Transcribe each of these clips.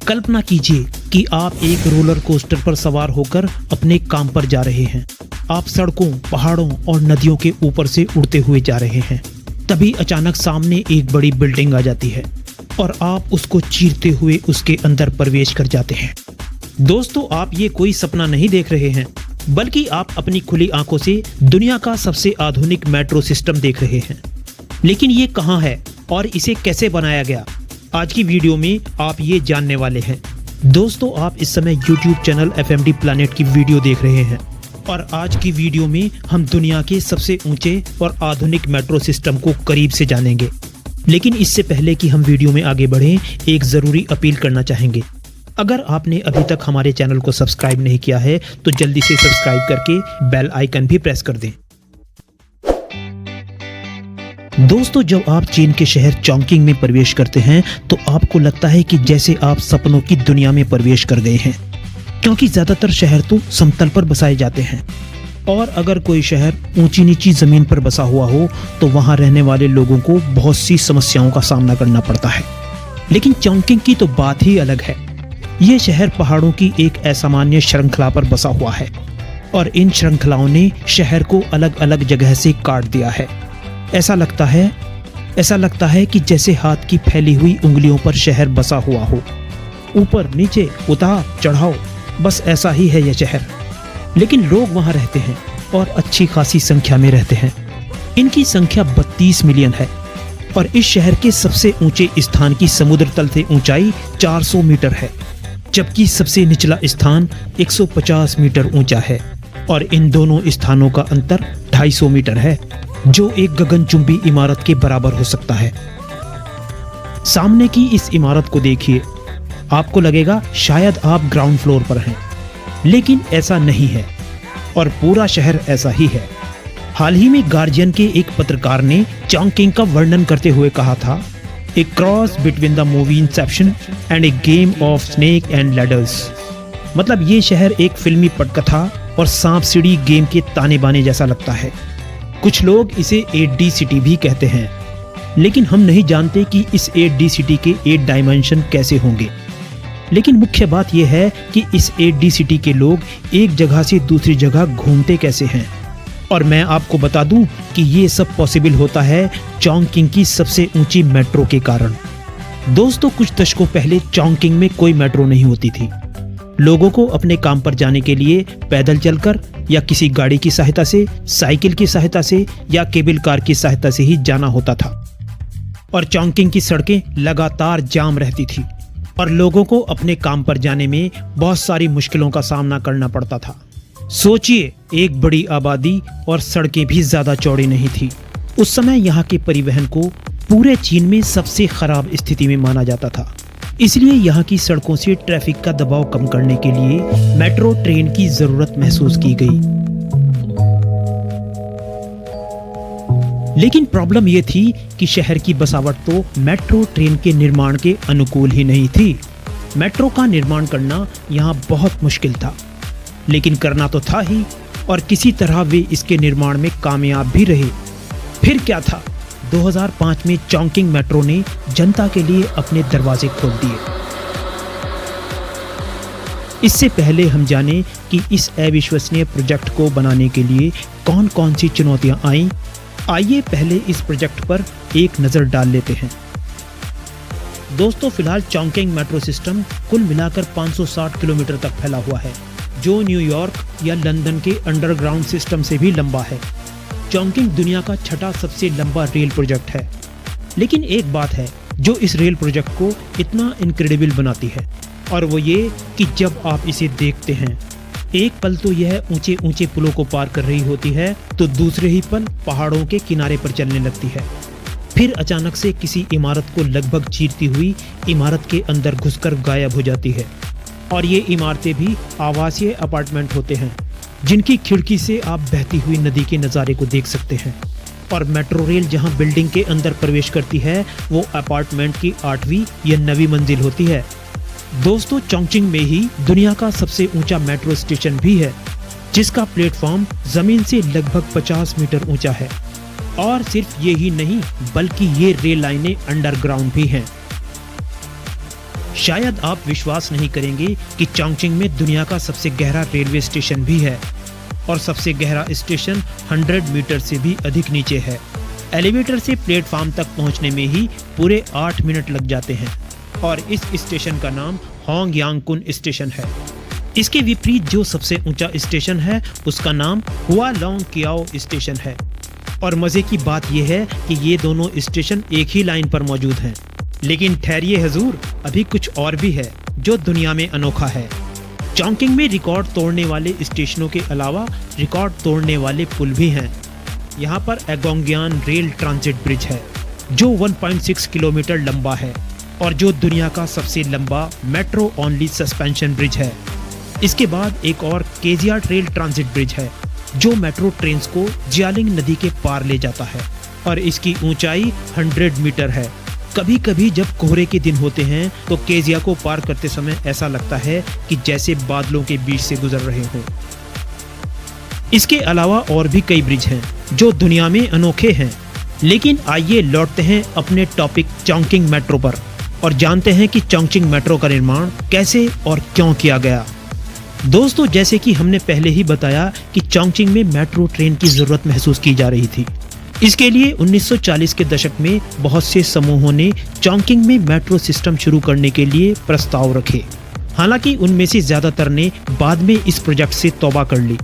कल्पना कीजिए कि आप एक रोलर कोस्टर पर सवार होकर अपने काम पर जा रहे हैं। आप सड़कों, पहाड़ों और नदियों के ऊपर से उड़ते हुए जा रहे हैं। तभी अचानक सामने एक बड़ी बिल्डिंग आ जाती है और आप उसको चीरते हुए उसके अंदर प्रवेश कर जाते हैं। दोस्तों, आप ये कोई सपना नहीं देख रहे हैं, बल्कि आप अपनी खुली आंखों से दुनिया का सबसे आधुनिक मेट्रो सिस्टम देख रहे हैं। लेकिन ये कहाँ है और इसे कैसे बनाया गया, आज की वीडियो में आप ये जानने वाले हैं। दोस्तों, आप इस समय YouTube चैनल FMD प्लैनेट की वीडियो देख रहे हैं और आज की वीडियो में हम दुनिया के सबसे ऊंचे और आधुनिक मेट्रो सिस्टम को करीब से जानेंगे। लेकिन इससे पहले कि हम वीडियो में आगे बढ़ें, एक ज़रूरी अपील करना चाहेंगे। अगर आपने अभी तक हमारे चैनल को सब्सक्राइब नहीं किया है तो जल्दी से सब्सक्राइब करके बेल आइकन भी प्रेस कर दें। दोस्तों, जब आप चीन के शहर चॉन्गकिंग में प्रवेश करते हैं तो आपको लगता है कि जैसे आप सपनों की दुनिया में प्रवेश कर गए हैं, क्योंकि ज्यादातर शहर तो समतल पर बसाए जाते हैं और अगर कोई शहर ऊंची नीची जमीन पर बसा हुआ हो तो वहां रहने वाले लोगों को बहुत सी समस्याओं का सामना करना पड़ता है। लेकिन चॉन्गकिंग की तो बात ही अलग है। यह शहर पहाड़ों की एक असामान्य श्रृंखला पर बसा हुआ है और इन श्रृंखलाओं ने शहर को अलग अलग जगह से काट दिया है। ऐसा लगता है कि जैसे हाथ की फैली हुई उंगलियों पर शहर बसा हुआ हो। ऊपर नीचे, उतार चढ़ाव, बस ऐसा ही है यह शहर। लेकिन लोग वहां रहते हैं और अच्छी खासी संख्या में रहते हैं। इनकी संख्या 32 मिलियन है और इस शहर के सबसे ऊंचे स्थान की समुद्र तल से ऊंचाई 400 मीटर है, जबकि सबसे निचला स्थान 150 मीटर ऊंचा है और इन दोनों स्थानों का अंतर 250 मीटर है, जो एक गगनचुंबी इमारत के बराबर हो सकता है। सामने की इस इमारत को देखिए, आपको लगेगा शायद आप ग्राउंड फ्लोर पर हैं, लेकिन ऐसा नहीं है और पूरा शहर ऐसा ही है। हाल ही में गार्जियन के एक पत्रकार ने चॉन्गकिंग का वर्णन करते हुए कहा था, a cross between the movie Inception and a game of snake and ladders. मतलब ये शहर एक फिल्मी पटकथा और सांप सीढ़ी गेम के ताने बाने जैसा लगता है। कुछ लोग इसे 8D सिटी भी कहते हैं, लेकिन हम नहीं जानते कि इस 8D सिटी के 8 डायमेंशन कैसे होंगे। लेकिन मुख्य बात यह है कि इस 8D सिटी के लोग एक जगह से दूसरी जगह घूमते कैसे हैं। और मैं आपको बता दूं कि ये सब पॉसिबल होता है चॉन्गकिंग की सबसे ऊंची मेट्रो के कारण। दोस्तों, कुछ दशकों पहले चॉन्गकिंग में कोई मेट्रो नहीं होती थी। लोगों को अपने काम पर जाने के लिए पैदल चलकर या किसी गाड़ी की सहायता से, साइकिल की सहायता से या केबल कार की सहायता से ही जाना होता था और चॉन्गकिंग की सड़कें लगातार जाम रहती थी और लोगों को अपने काम पर जाने में बहुत सारी मुश्किलों का सामना करना पड़ता था। सोचिए, एक बड़ी आबादी और सड़कें भी ज्यादा चौड़ी नहीं थी। उस समय यहाँ के परिवहन को पूरे चीन में सबसे खराब स्थिति में माना जाता था। इसलिए यहाँ की सड़कों से ट्रैफिक का दबाव कम करने के लिए मेट्रो ट्रेन की जरूरत महसूस की गई। लेकिन प्रॉब्लम यह थी कि शहर की बसावट तो मेट्रो ट्रेन के निर्माण के अनुकूल ही नहीं थी। मेट्रो का निर्माण करना यहाँ बहुत मुश्किल था, लेकिन करना तो था ही और किसी तरह वे इसके निर्माण में कामयाब भी रहे। फिर क्या था, 2005 में चॉन्गकिंग मेट्रो ने जनता के लिए अपने दरवाजे खोल दिए। इससे पहले हम जाने कि इस अविश्वसनीय प्रोजेक्ट को बनाने के लिए कौन कौन सी चुनौतियां आईं, आइए पहले इस प्रोजेक्ट पर एक नजर डाल लेते हैं। दोस्तों, फिलहाल चॉन्गकिंग मेट्रो सिस्टम कुल मिलाकर 560 किलोमीटर तक फैला हुआ है, जो न्यूयॉर्क या लंदन के अंडरग्राउंड सिस्टम से भी लंबा है। चॉन्गकिंग दुनिया का छठा सबसे लंबा रेल प्रोजेक्ट है। लेकिन एक बात है जो इस रेल प्रोजेक्ट को इतना इनक्रेडिबल बनाती है, और वो ये कि जब आप इसे देखते हैं, एक पल तो यह ऊंचे ऊंचे पुलों को पार कर रही होती है तो दूसरे ही पल पहाड़ों के किनारे पर चलने लगती है। फिर अचानक से किसी इमारत को लगभग चीरती हुई इमारत के अंदर घुसकर गायब हो जाती है। और ये इमारतें भी आवासीय अपार्टमेंट होते हैं, जिनकी खिड़की से आप बहती हुई नदी के नज़ारे को देख सकते हैं। और मेट्रो रेल जहां बिल्डिंग के अंदर प्रवेश करती है, वो अपार्टमेंट की 8वीं या 9वीं मंजिल होती है। दोस्तों, चॉन्गकिंग में ही दुनिया का सबसे ऊंचा मेट्रो स्टेशन भी है, जिसका प्लेटफॉर्म जमीन से लगभग 50 मीटर ऊंचा है। और सिर्फ ये ही नहीं, बल्कि ये रेल लाइनें अंडरग्राउंड भी हैं। शायद आप विश्वास नहीं करेंगे कि चॉन्गचिंग में दुनिया का सबसे गहरा रेलवे स्टेशन भी है और सबसे गहरा स्टेशन 100 मीटर से भी अधिक नीचे है। एलिवेटर से प्लेटफॉर्म तक पहुंचने में ही पूरे 8 मिनट लग जाते हैं और इस स्टेशन का नाम होंगयांगकुन स्टेशन है। इसके विपरीत जो सबसे ऊंचा स्टेशन है उसका नाम हुआलोंगकियाओ स्टेशन है। और मजे की बात यह है कि ये दोनों स्टेशन एक ही लाइन पर मौजूद हैं। लेकिन ठहरिए हुजूर, अभी कुछ और भी है जो दुनिया में अनोखा है। चॉन्गकिंग में रिकॉर्ड तोड़ने वाले स्टेशनों के अलावा रिकॉर्ड तोड़ने वाले पुल भी हैं। यहाँ पर एगोंगियान रेल ट्रांजिट ब्रिज है जो 1.6 किलोमीटर लंबा है और जो दुनिया का सबसे लंबा मेट्रो ओनली सस्पेंशन ब्रिज है। इसके बाद एक और केजियाट रेल ट्रांजिट ब्रिज है जो मेट्रो ट्रेन्स को जियालिंग नदी के पार ले जाता है और इसकी ऊंचाई 100 मीटर है। कभी कभी जब कोहरे के दिन होते हैं तो केजिया को पार करते समय ऐसा लगता है कि जैसे बादलों के बीच से गुजर रहे हों। इसके अलावा और भी कई ब्रिज हैं जो दुनिया में अनोखे हैं। लेकिन आइए लौटते हैं अपने टॉपिक चॉन्गकिंग मेट्रो पर और जानते हैं कि चॉन्गचिंग मेट्रो का निर्माण कैसे और क्यों किया गया। दोस्तों, जैसे कि हमने पहले ही बताया कि चॉन्गचिंग में मेट्रो ट्रेन की जरूरत महसूस की जा रही थी। इसके लिए 1940 के दशक में बहुत से समूहों ने चॉन्गकिंग में मेट्रो सिस्टम शुरू करने के लिए प्रस्ताव रखे। हालांकि उनमें से ज्यादातर ने बाद में इस प्रोजेक्ट से तौबा कर ली,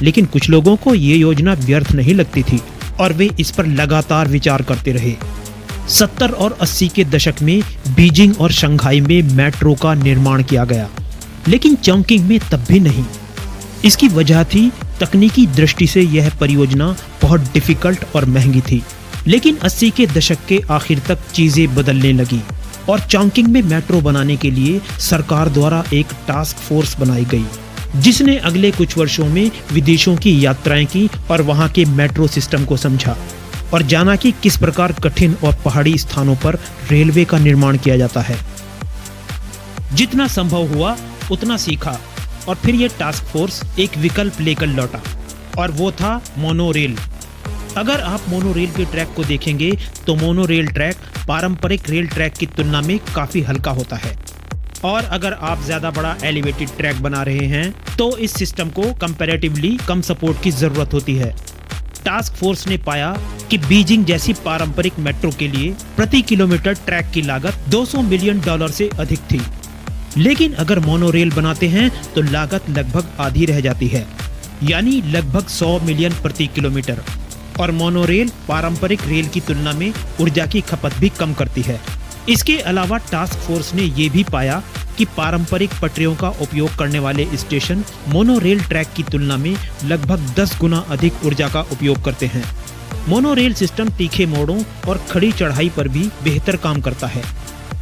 लेकिन कुछ लोगों को ये योजना व्यर्थ नहीं लगती थी और वे इस पर लगातार विचार करते रहे। 70 और 80 के दशक में बीजिंग और शंघाई में मेट्रो का निर्माण किया गया, लेकिन चॉन्गकिंग में तब भी नहीं। इसकी वजह थी तकनीकी दृष्टि से यह परियोजना बहुत डिफिकल्ट और महंगी थी। लेकिन 80 के दशक के आखिर तक चीजें बदलने लगी और चॉन्गकिंग में मेट्रो बनाने के लिए सरकार द्वारा एक टास्क फोर्स बनाई गई जिसने अगले कुछ वर्षों में विदेशों की यात्राएं की और वहां के मेट्रो सिस्टम को समझा और जाना कि किस प्रकार कठिन और पहाड़ी स्थानों पर रेलवे का निर्माण किया जाता है। जितना संभव हुआ उतना सीखा और फिर यह टास्क फोर्स एक विकल्प लेकर लौटा और वो था मोनोरेल। अगर आप मोनोरेल के ट्रैक को देखेंगे तो मोनोरेल ट्रैक पारंपरिक रेल ट्रैक की तुलना में काफी हल्का होता है और अगर आप ज्यादा बड़ा एलिवेटेड ट्रैक बना रहे हैं तो इस सिस्टम को कंपैरेटिवली कम सपोर्ट की जरूरत होती है। टास्क फोर्स ने पाया कि बीजिंग जैसी पारंपरिक मेट्रो के लिए प्रति किलोमीटर ट्रैक की लागत $200 मिलियन से अधिक थी। लेकिन अगर मोनोरेल बनाते हैं तो लागत लगभग आधी रह जाती है, यानी लगभग 100 मिलियन प्रति किलोमीटर। और मोनोरेल पारंपरिक रेल की तुलना में ऊर्जा की खपत भी कम करती है। इसके अलावा टास्क फोर्स ने यह भी पाया कि पारंपरिक पटरियों का उपयोग करने वाले स्टेशन मोनोरेल ट्रैक की तुलना में लगभग 10 गुना अधिक ऊर्जा का उपयोग करते हैं। मोनोरेल सिस्टम तीखे मोड़ों और खड़ी चढ़ाई पर भी बेहतर काम करता है।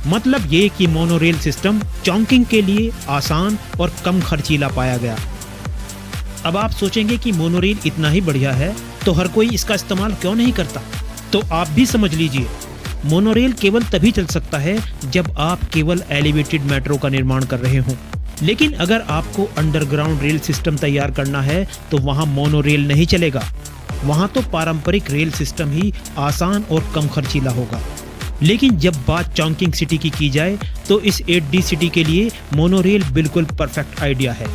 मतलब ये कि मोनोरेल सिस्टम चॉन्गकिंग के लिए आसान और कम खर्चीला पाया गया। अब आप सोचेंगे कि मोनोरेल इतना ही बढ़िया है तो हर कोई इसका इस्तेमाल क्यों नहीं करता? तो आप भी समझ लीजिए, मोनोरेल केवल तभी चल सकता है जब आप केवल एलिवेटेड मेट्रो का निर्माण कर रहे हों। लेकिन अगर आपको अंडरग्राउंड रेल सिस्टम तैयार करना है तो वहां मोनोरेल नहीं चलेगा। वहां तो पारंपरिक रेल सिस्टम ही आसान और कम खर्चीला होगा। लेकिन जब बात चॉन्गकिंग सिटी की जाए तो इस 8D सिटी के लिए मोनोरेल बिल्कुल परफेक्ट आइडिया है।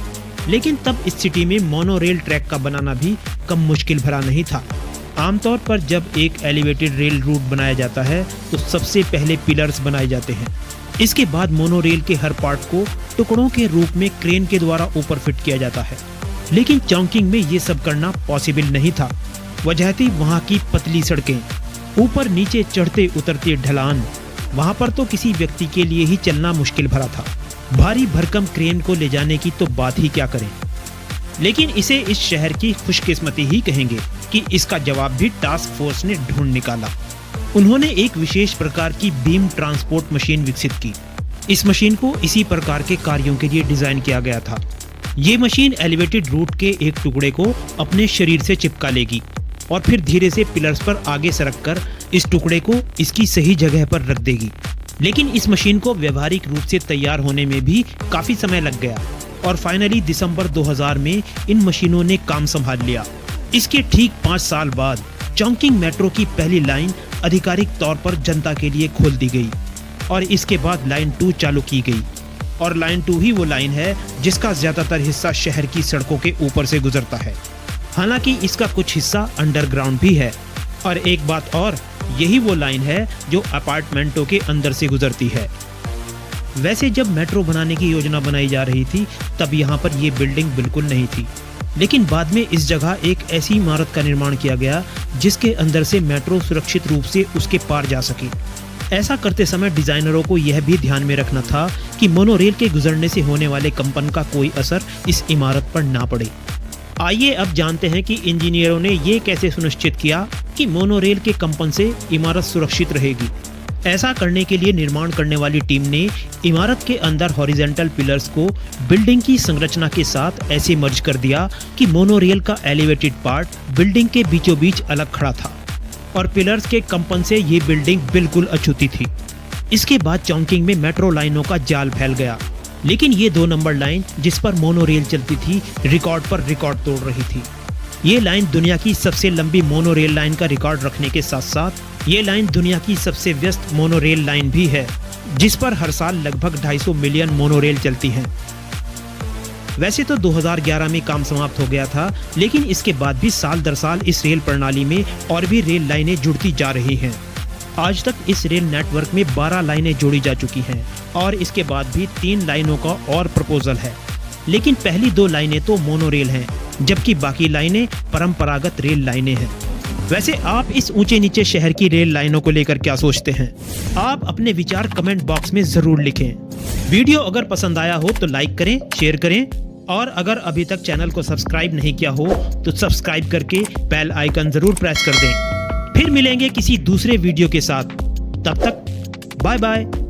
लेकिन तब इस सिटी में मोनोरेल ट्रैक का बनाना भी कम मुश्किल भरा नहीं था। आमतौर पर जब एक एलिवेटेड रेल रूट बनाया जाता है तो सबसे पहले पिलर्स बनाए जाते हैं। इसके बाद मोनोरेल के हर पार्ट को टुकड़ों के रूप में क्रेन के द्वारा ऊपर फिट किया जाता है। लेकिन चॉन्गकिंग में ये सब करना पॉसिबल नहीं था। वजह थी वहाँ की पतली सड़कें, ऊपर नीचे चढ़ते उतरते ढलान। वहां पर तो किसी व्यक्ति के लिए ही चलना मुश्किल भरा था। भारी भरकम क्रेन को ले जाने की तो बात ही क्या करें। लेकिन इसे इस शहर की खुशकिस्मती ही कहेंगे कि इसका जवाब भी टास्क फोर्स ने ढूंढ निकाला। उन्होंने एक विशेष प्रकार की बीम ट्रांसपोर्ट मशीन विकसित की। इस मशीन को इसी प्रकार के कार्यों के लिए डिजाइन किया गया था। ये मशीन एलिवेटेड रूट के एक टुकड़े को अपने शरीर से चिपका लेगी और फिर धीरे से पिलर्स पर आगे सरक कर इस टुकड़े को इसकी सही जगह पर रख देगी। लेकिन इस मशीन को व्यवहारिक रूप से तैयार होने में भी काफी समय लग गया और फाइनली दिसंबर 2000 में इन मशीनों ने काम संभाल लिया। इसके ठीक 5 साल बाद चॉन्गकिंग मेट्रो की पहली लाइन आधिकारिक तौर पर जनता के लिए खोल दी गई। और इसके बाद लाइन 2 चालू की गई। और लाइन 2 ही वो लाइन है जिसका ज़्यादातर हिस्सा शहर की सड़कों के ऊपर से गुजरता है। हालांकि इसका कुछ हिस्सा अंडरग्राउंड भी है। और एक बात और, यही वो लाइन है जो अपार्टमेंटों के अंदर से गुजरती है। वैसे जब मेट्रो बनाने की योजना बनाई जा रही थी तब यहाँ पर ये बिल्डिंग बिल्कुल नहीं थी, लेकिन बाद में इस जगह एक ऐसी इमारत का निर्माण किया गया जिसके अंदर से मेट्रो सुरक्षित रूप से उसके पार जा सके। ऐसा करते समय डिजाइनरों को यह भी ध्यान में रखना था कि मोनोरेल के गुजरने से होने वाले कंपन का कोई असर इस इमारत पर ना पड़े। आइए अब जानते हैं कि इंजीनियरों ने ये कैसे सुनिश्चित किया कि मोनोरेल के कंपन से इमारत सुरक्षित रहेगी। ऐसा करने के लिए निर्माण करने वाली टीम ने इमारत के अंदर हॉरिजॉन्टल पिलर्स को बिल्डिंग की संरचना के साथ ऐसे मर्ज कर दिया कि मोनोरेल का एलिवेटेड पार्ट बिल्डिंग के बीचों बीच अलग खड़ा था और पिलर्स के कंपन से ये बिल्डिंग बिल्कुल अछूती थी। इसके बाद चॉन्किंग में मेट्रो लाइनों का जाल फैल गया, लेकिन ये 2 नंबर लाइन जिस पर मोनोरेल चलती थी रिकॉर्ड पर रिकॉर्ड तोड़ रही थी। ये लाइन दुनिया की सबसे लंबी मोनोरेल लाइन का रिकॉर्ड रखने के साथ साथ ये लाइन दुनिया की सबसे व्यस्त मोनोरेल लाइन भी है, जिस पर हर साल लगभग 250 मिलियन मोनोरेल चलती हैं। वैसे तो 2011 में काम समाप्त हो गया था, लेकिन इसके बाद भी साल दर साल इस रेल प्रणाली में और भी रेल लाइनें जुड़ती जा रही हैं। आज तक इस रेल नेटवर्क में 12 लाइनें जोड़ी जा चुकी हैं और इसके बाद भी 3 लाइनों का और प्रपोजल है। लेकिन पहली 2 लाइनें तो मोनोरेल हैं, जबकि बाकी लाइनें परंपरागत रेल लाइनें हैं। वैसे आप इस ऊंचे नीचे शहर की रेल लाइनों को लेकर क्या सोचते हैं? आप अपने विचार कमेंट बॉक्स में जरूर लिखें। वीडियो अगर पसंद आया हो तो लाइक करें, शेयर करें और अगर अभी तक चैनल को सब्सक्राइब नहीं किया हो तो सब्सक्राइब करके बेल आइकन जरूर प्रेस कर दें। फिर मिलेंगे किसी दूसरे वीडियो के साथ। तब तक बाय बाय।